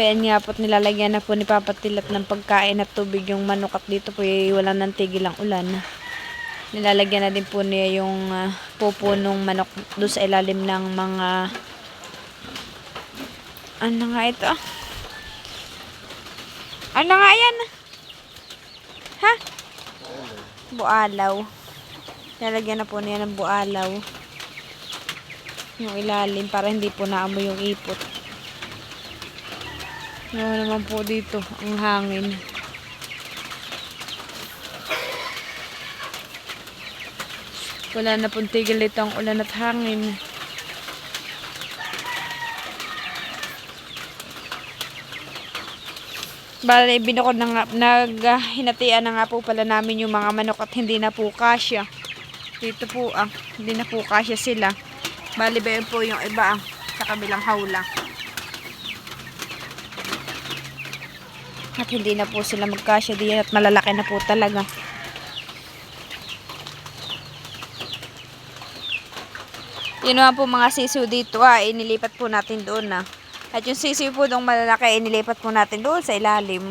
Bayan nga po't nilalagyan na po ni Papa Tilat ng pagkain at tubig yung manok at dito po wala nang tigil ang ulan. Nilalagyan na din po niya yung pupo ng manok doon sa ilalim ng mga ano nga ito? Ano nga yan? Ha? Bualaw. Nilalagyan na po niya ng bualaw. Yung ilalim para hindi po naamoy yung ipot. Ano naman po dito ang hangin. Wala na pong tigil dito ang ulan at hangin. Bale, binukod na nga, hinatian na nga po pala namin yung mga manok at hindi na po kasya. Dito po hindi na po kasya sila. Bale, bayan po yung iba sa kabilang hawla. At hindi na po sila magkasya diyan at malalaki na po talaga. Yun naman po mga sisiw dito inilipat po natin doon At yung sisiw po dong malalaki inilipat po natin doon sa ilalim.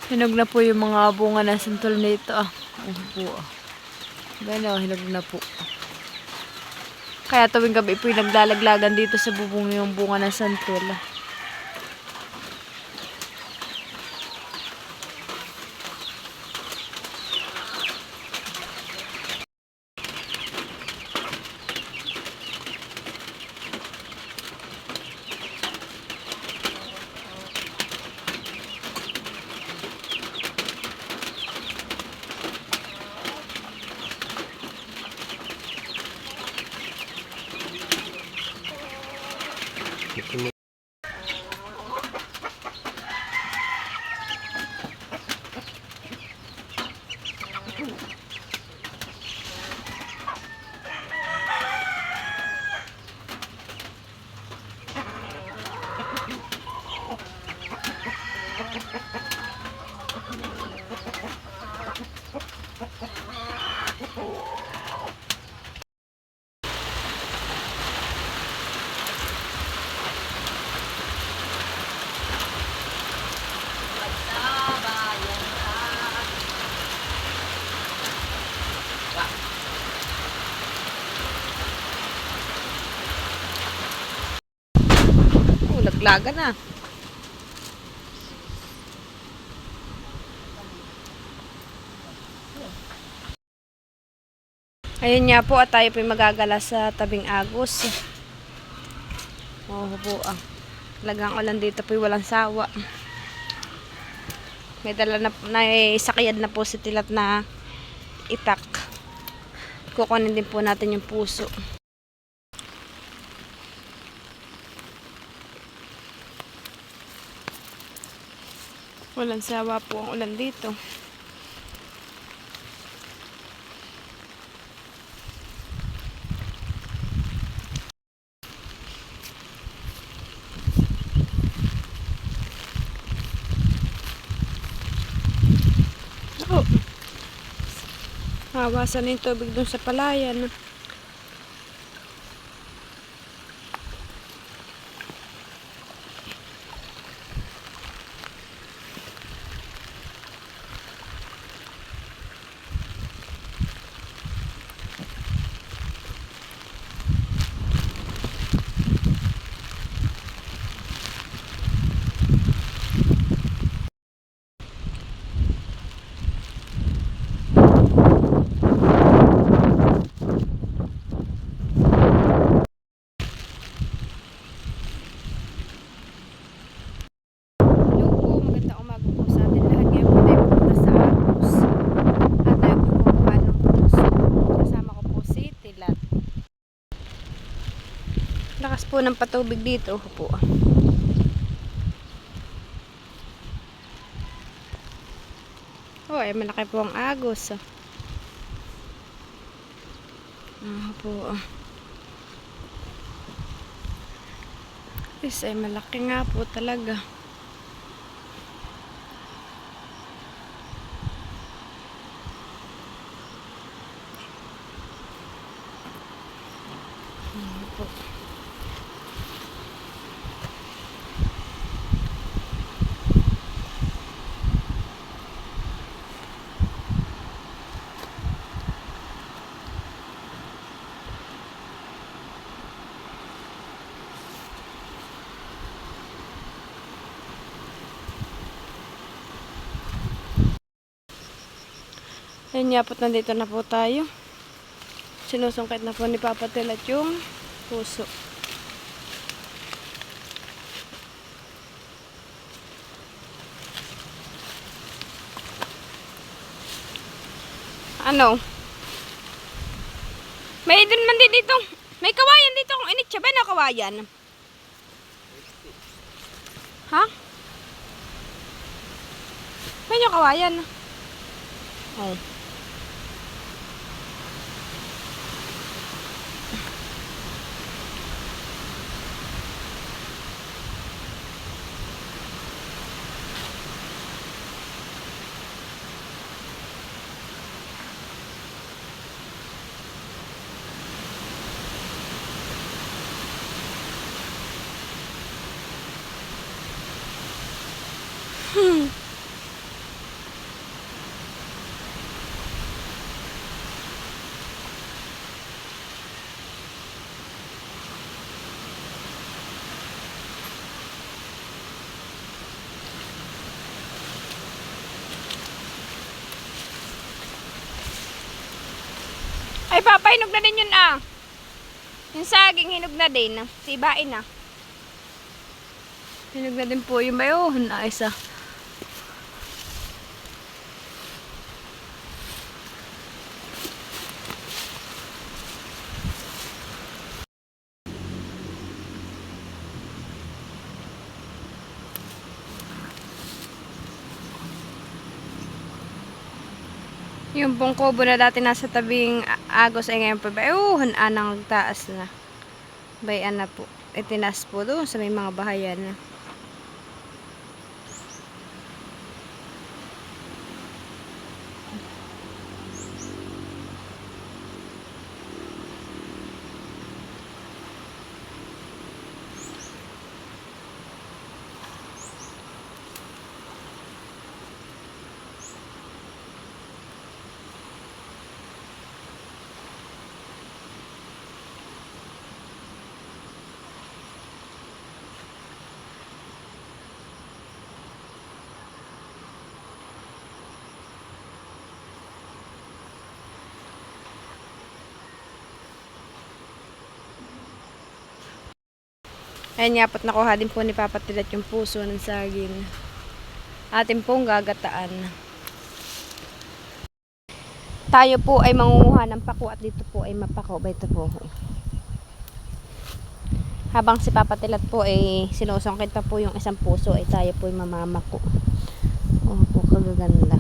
Hinog na po yung mga bunga ng santol nito Gano'n, hinog na po. Kaya tuwing gabi po yung naglalaglagan dito sa bubong yung bunga ng santol. Laglagan na. Ayun nga po at tayo po magagala sa tabing agos. Po Talagang ulan dito po walang sawa. May dala na sakyan na po si Tilat na itak. Kukunin din po natin yung puso. Walang sawa po ang ulan dito. Hawasan yung tubig dun sa palayan. Lakas po ng patubig dito po. Ay malaki po ang agos. Po. This ay malaki nga po talaga. Po. Ayun nga po, nandito na po tayo. Sinusungkit na po ni Papa Tilat yung puso. Ano? May dun man din dito. May kawayan dito kung initsa ba na kawayan? Ha? May yung kawayan. Oh. Ay, Papa, hinog na din yun ah. Yung saging, hinog na din. Sibain na. Hinog na din po yung bayo. Nice ah. Yung pong kubo na dati nasa tabing agos ay ngayon pa ba? Anang taas na. Bayan na po. Itinas po doon sa may mga bahayan na. Ayan nga po't nakuha din po ni Papa Tilat yung puso ng saging. Atin pong gagataan. Tayo po ay mangunguha ng pako at dito po ay mapako. Ito po. Habang si Papa Tilat po ay sinusungkit pa po yung isang puso ay tayo po ay mamamako. Oh po, kagaganda.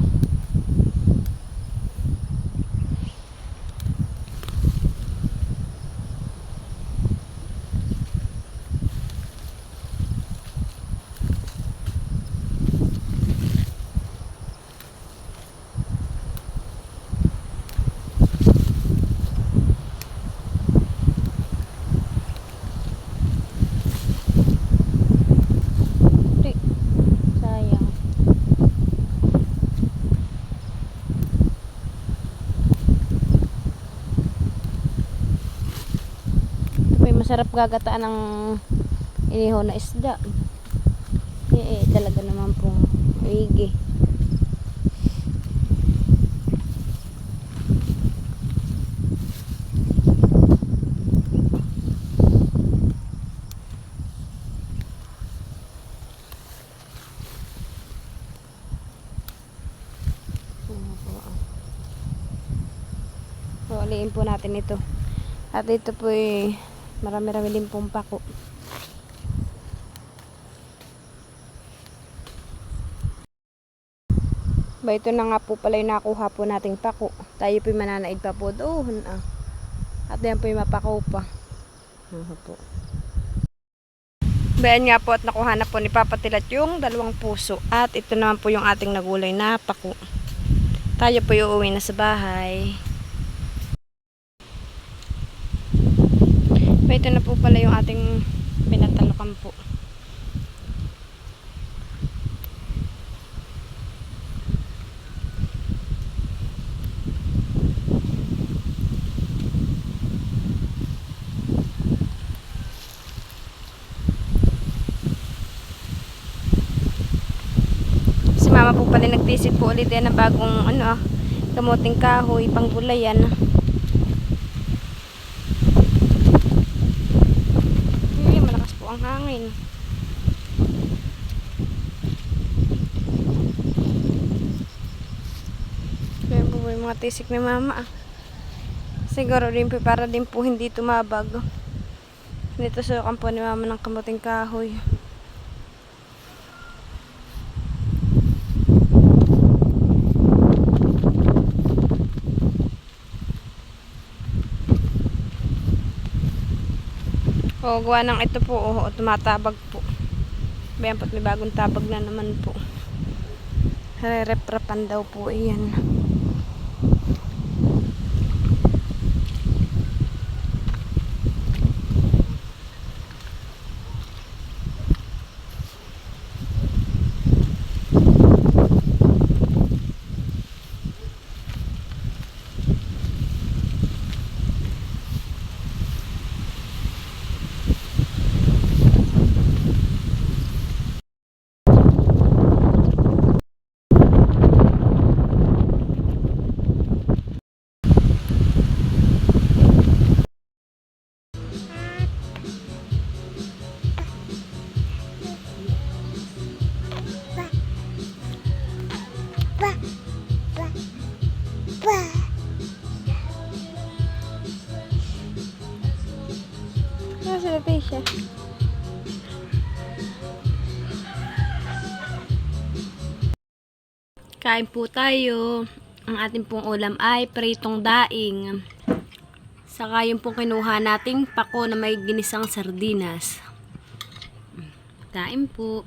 Masarap gagataan ng inihaw na isda. Talaga naman pong maigi. Uliin po natin ito. At ito po ay marami-rami din pong pako. Ba, ito na nga po pala yung nakuha po nating pako. Tayo po yung mananaid pa po doon. At yan po yung mapako pa. Po. Bayan nga po at nakuha na po ni Papa Tilat yung 2 puso. At ito naman po yung ating nagulay na pako. Tayo po yung uwi na sa bahay. Ito na po pala yung ating pinatalukan po. Si mama po pala nagtisit po ulit yan ng bagong kamuting kahoy, panggulayan. Malakas po ang hangin. Kaya po yung mga tisik ni mama. Siguro din po para din po hindi tumabag. Dito sukan po ni mama ng kamuting kahoy. O, gawa ng ito po, tumatabag po. Bayan po't may bagong tabag na naman po. Re-reprapan daw po iyan. Sila Tisha. Kain po tayo. Ang ating pong ulam ay pritong daing. Saka yung pong kinuha nating pako na may ginisang sardinas. Kain po.